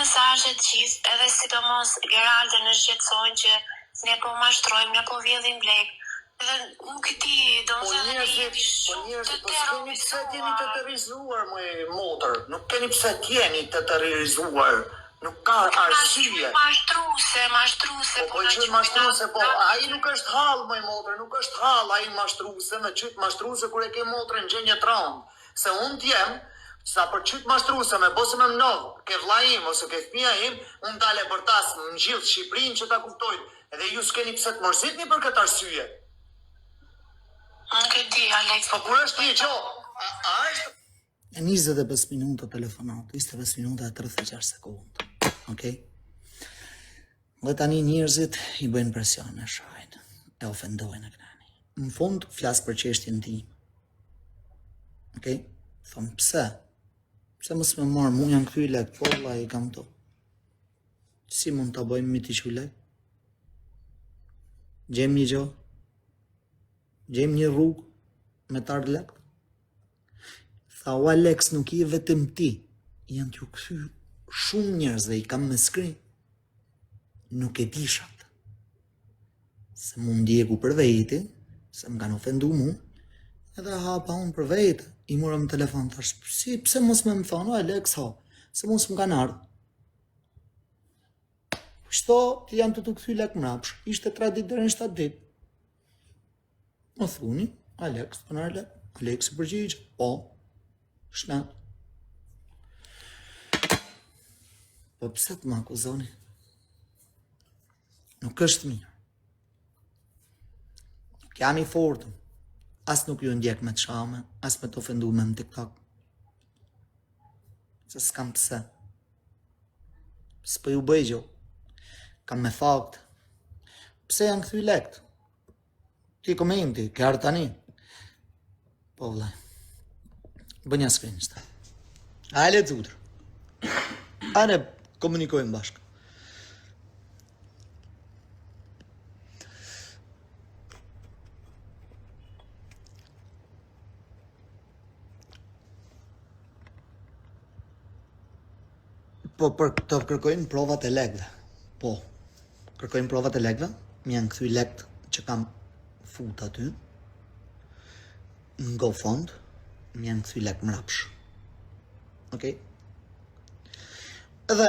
mesazhet gjithë, edhe sidomos Geralda në shqetësojnë që ne po mashtrojmë, ne po vjedhim blek. Edhe nuk e di, domethënë po s'keni pse t'jeni të terrorizuar motër, nuk keni pse t'jeni të terrorizuar. Nuk ka arsye. Mashtruse. Po që mashtruse, po ai nuk është hall motër, nuk është hall ai mashtruse, në qyt mashtruse kur e ke motrën gjë të rëndë. Se unë t'jem, sa për qyt mashtruse me bosë me mnovë, ke vlla im ose ke fëmia im, unë dale bërtas në gjithë Shqipërinë që ta kuptojnë. Edhe ju s'keni pse të mërzitni për këtë arsye. Nuk e di, Alex. Po kur është një qo? A është? 25 minuta telefonat, 25 minuta e 36 sekundë. Okej? Dhe tani njerëzit i bëjnë presion e shajnë, e ofendojnë e kënani. Në fund, flasë për çështjen tim. Okej? Thonë, pse? Pse mos më marë, mu janë këthy lek, po la i kam to. Si mund të bëjmë mi t'i që lek? Gjem një gjo? Gjem një rrugë me t'ardë lek? Tha, o Alex, nuk i vetëm ti, janë t'ju këthy shumë njerëz dhe i kam me skrin. Nuk e dishat. Se mu ndjeku për vejti, se më kanë ofendu mu, edhe hapa unë për vejti, i murëm në telefon, thash, si, pse mos me më thonë, Alex, ha, se mos më kanë ardhë. Shto, të janë të këthy lek mrapsh, ishte 3 ditë dërën 7 ditë. Më thuni, Alex, të nërle, Alex i përgjigjë, po, shmet. Po pse të më akuzoni? Nuk është mirë. Nuk jam i fortëm. As nuk ju ndjek me të shame, as me të ofendu me në TikTok. Se s'kam pse. S'po ju bëj gjo. Kam me fakt. Pse janë këthy lekt? Ti komenti, kërë tani. Po vëllaj. Bënja skrinjës ta. A e le të zutër. A ne komunikojmë bashkë. Po për të kërkojnë provat e legve. Po, kërkojnë provat e legve, më janë këthy lekt që kam fut aty, në GoFund, më janë këthy lekt mrapsh. Okej? Edhe,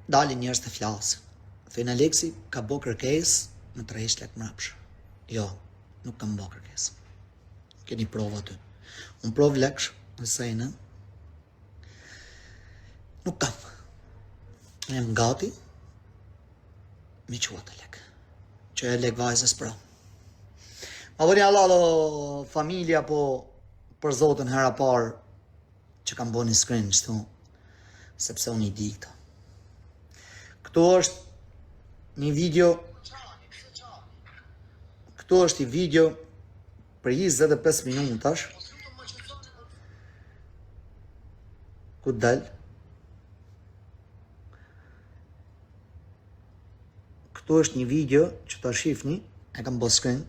dalin njerëz të flasë. Thejnë Aleksi ka bo kërkes me 3 lekt mrapsh. Jo, nuk kam bo kërkes. Keni prova aty. Unë prov leksh, në sejnë, nuk kam. E jam gati, mi qua të lek. Që e lek vajzës pra. Ma vëri Allah familja po për zotën hera parë që kam bo një screen qëtu, sepse unë i di këta. Këtu është një video, këtu është i video për 25 minutash, ku del. Këtu është një video që ta shifni, e kam bo screen.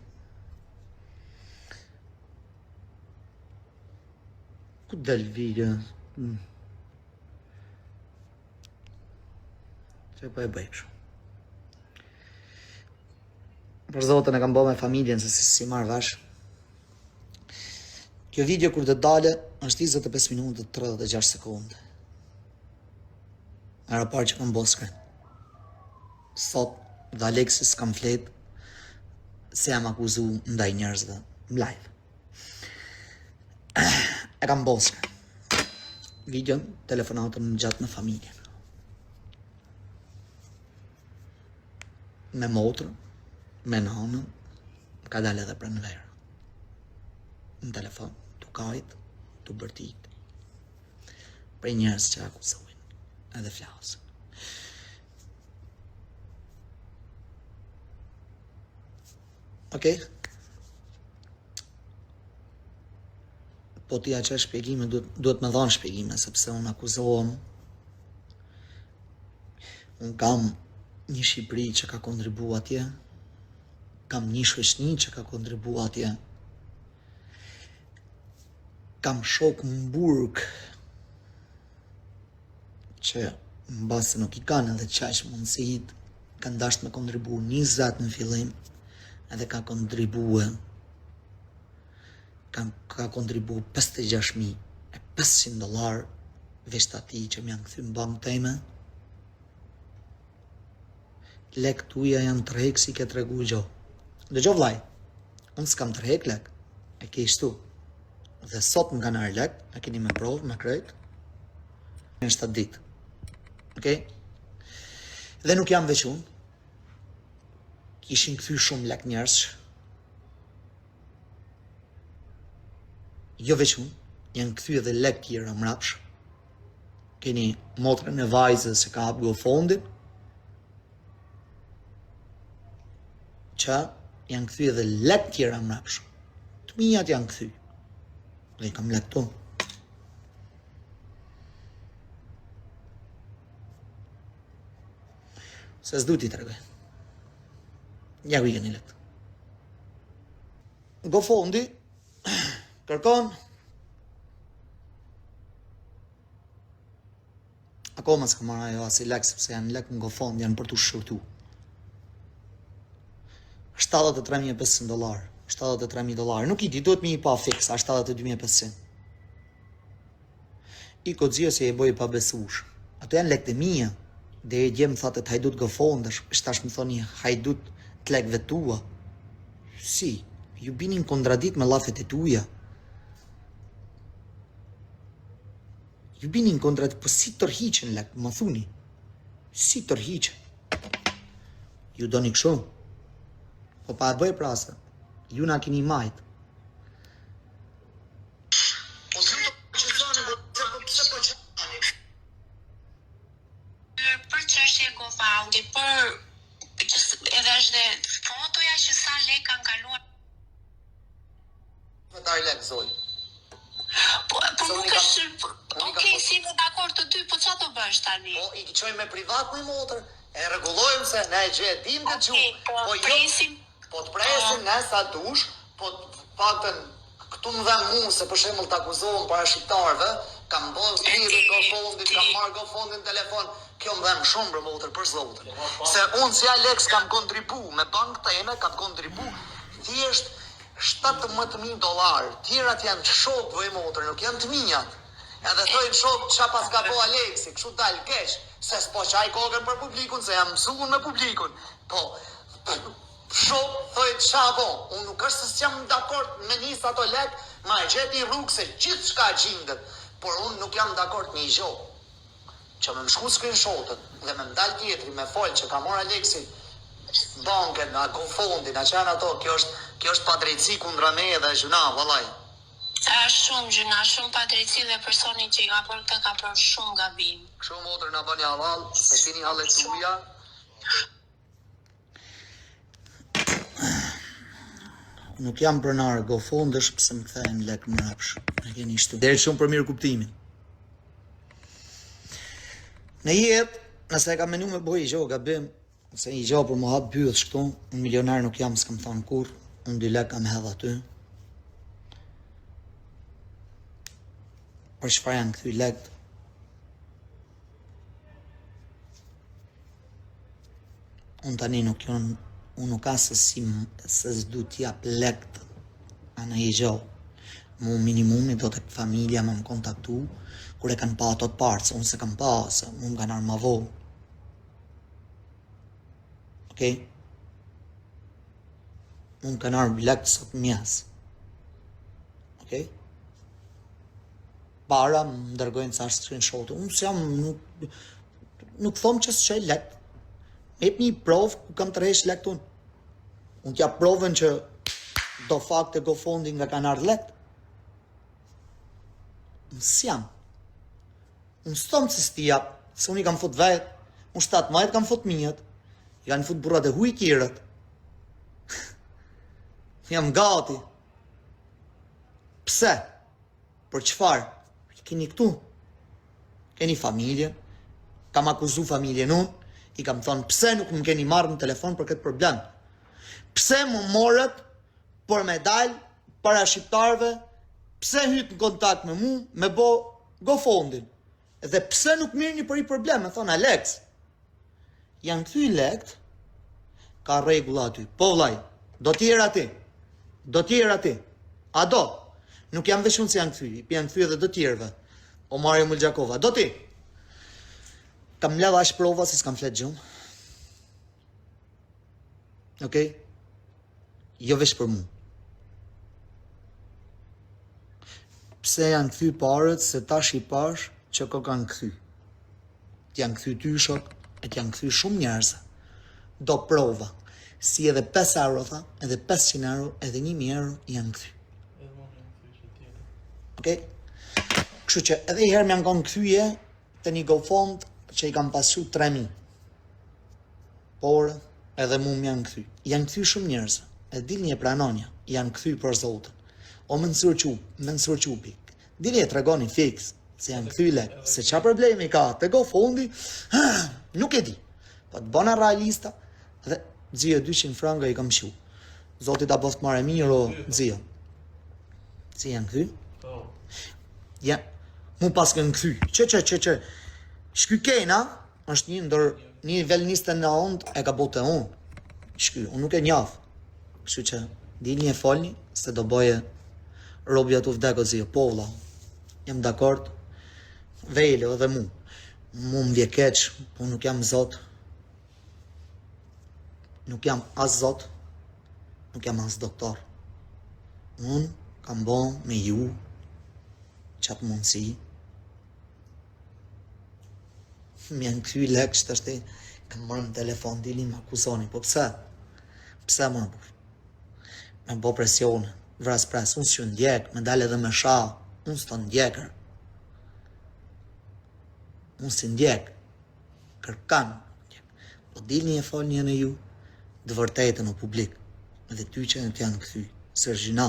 Ku del video? Që po e bëj kështu. Për zotën e kam bo me familjen se si marrë vash. Kjo video kur të dale është 25 minutë 36 sekundë. Era parë që kam bo screen. Sot dhe Alexis kam flet se jam akuzu ndaj njerëzve në live. E kam boska. Videon, telefonatën më gjatë në familjen. Me motrën, me nanën, ka dalë edhe pranë verë. Në telefon, të kajt, të bërtit. Prej njerëz që akuzojnë edhe flasën. Okej? Po t'ja që shpjegime, duhet me dhanë shpjegime, sepse unë akuzohem. Unë kam një Shqipëri që ka kontribu atje, kam një shoqni që ka kontribu atje, kam shok në Burg që në basë se nuk I kanë edhe qash mundësit, kanë dasht me kontribu 20 në fillim, edhe ka kontribu ka kontribu $56,500 veç ati që më janë këthy në bankë teme. Lek tuja janë tërhek si ke tregu gjo. Dhe gjo vlaj, unë s'kam tërhek lek, e ke ishtu. Dhe sot më kanë arë lek, e keni me provë, me krejt, në 7 ditë. Okay? Dhe nuk jam veç unë, kishin këthy shumë lek njerëz, jo veç unë, janë këthy edhe lek tjera mrapsh. Keni motrën e vajzës se ka hap GoFundin, që janë këthy edhe lek tjera mrapsh. Të mijat janë këthy. Dhe I kam lek tonë. Se s'du t'i tregoj. Ja ku I keni lek. GoFundi kërkon akoma s'ka marrë ajo as I lek sepse janë lek në GoFund, janë për t'u shërtu. $73,500, $73,000. Nuk I di, duhet mi I pa fix, a 72,500. I kodzio se I boj pa besush. Ato janë lek të mija. Dhe I djemë thate të hajdut GoFundesh, shtash më thoni hajdut të lekve tua. Si, ju binin kontradit me lafet e tuja. Ju binin kontradit, po si tërhiqen lek, më thuni. Si tërhiqen. Ju doni kështu. Po pa e bëj prasë, ju na keni majt. Për çështje GoFundi, për edhe është dhe fotoja që sa lek kanë kaluar. Dar lek zoj. Po nuk është, okej, si më dakord të dy, po çfarë do bësh tani? Po I qojmë me privat me motër, e rregullojmë se ne e dim të gjuhë. Po presim. Po të presim ne sa dush, po të paktën këtu më dhe mu se për shembull të akuzohen para shqiptarëve, kam bërë kriri GoFundit, kam marrë GoFundin në telefon, kjo më dhem shumë për motër për zotër. Se unë si Alex kam kontribu, me bankë teme kam kontribu, thjesht $17,000, tjerat janë shok vë motër, nuk janë të minjat. Edhe thojnë shok qa pas ka po Alexi, kështu dalë keq, se s'po qaj kokën për publikun, se jam mësuar me publikun. Po, shok thojnë qa po, unë nuk është se s'jam dakord me nis ato lek, ma e gjeti rrugë se gjithë shka gjindet, por unë nuk jam dakord një gjo. Që me më shku screenshotën dhe me mdal tjetri me folë që ka morë Alexi banken, a GoFundin, a qanë ato, kjo është padrejtësi kundra me dhe gjuna, vallaj. Shumë gjuna, shumë padrejtësi dhe personi që I ka bërë këtë ka bërë shumë gabim. Kështu motër në bëni avall, se keni hallet tuja. Nuk jam pronar GoFundesh pse më kthehen lek mrapsh. E keni shtu. Deri shumë për mirë kuptimin. Në jetë, nëse e kam menu me bëj I gjo gabim, se I gjo për më hap byës shkëtu, unë milionar nuk jam, s'kam thonë kur, unë 2 lek kam hedh aty. Për çfarë janë këthy lekt? Unë tani unë nuk ka se s'du t'jap lekt anë I gjo. Mu minimumi do të familja më kontaktu, kur e kanë pa ato të partë, se unë se kam pa, se mu më kanë armavo. Okej? Mu më kanë armë lekt sot mjas. Okej? Para më dërgojnë ca screenshot. Unë s'jam, nuk thom që s'qaj lekt. Ep një provë ku kam të resh lekt unë. Unë t'ja provën që do fakte GoFundin nga kanë ardhë lekt. Unë s'jam. Unë s'tom që s'ti jap, se unë I kam fut vetë, unë 7 majtë kam fut minjët, I kanë fut burrat e huj kjerët. Jam gati. Pse? Për qëfar? Keni këtu. Keni familje, kam akuzu familjen unë, I kam thonë pse nuk më keni marrë në telefon për këtë problem. Pse më morët për me dalë para shqiptarëve, pse hytë në kontakt me mu, me bo GoFundin. Dhe pse nuk mirë një për i problem, e thonë Alex, janë këthy lekt, ka regula aty, po vlaj, do t'jera ti, a do, nuk jam veç unë se janë këthy edhe do t'jerve, o Mario Mulgjakova, do ti, kam ledha ashtë prova se s'kam flet gjumë, okej, jo veç për mu. Pse janë këthy parët, se tash i pash që ko kanë këthy. T'janë këthy tyshok, e t'janë këthy shumë njerëzë. Do prova. Si edhe 5 euro, tha, edhe 500 euro, edhe 1000 euro janë këthy. Okej? Kështu që edhe i herë më janë konë këthyje të një GoFund që i kam pasu 3000. Por edhe mu më janë këthy. Janë këthy shumë njerëzë. E dil një pranonja, janë këthy për Zotën. O më nësur qupi, dini e tregoni fix, se janë këthy lek, se qa problemi ka, të GoFundi, nuk e di, po të bona realista, dhe dzio 200 franga i kam shu, Zotit a bost mare mirë, o dzio, si janë këthy? Ja, mu pas kënë këthy, që, shky kena, është një ndër, një nivel 29 e ka bote unë, shky, unë nuk e njaf, kështu që, dini e folni, se do boje, robja të vdeko zio, po vla, jam dakord, vejle edhe mu më vje keq, po nuk jam zot, nuk jam as zot, nuk jam as doktor. Unë kam bon me ju qatë mundësi, më janë këthy lek që të shte, kam marrë në telefon, dili më akuzoni, po pse? Pse më bur? Me bo presione, vras pres, unë s'ju ndjek, me dalë edhe me sha, unë s'to ndjekër. Unë si ndjek, kërkan, po dilni e folni e në ju, dë vërtetën o publik, edhe ty që në t'janë këthy, sërgjina,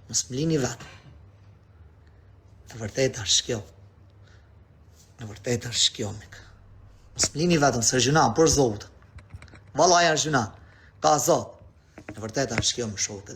mos m'lini vetë. Dë vërtetë është shkjo. Dë vërtetë është shkjo, mik. Mos m'lini vetëm, sërgjina, për zotë. Valaj është gjina, ka zotë. Dë vërtetë është shkjo më shote.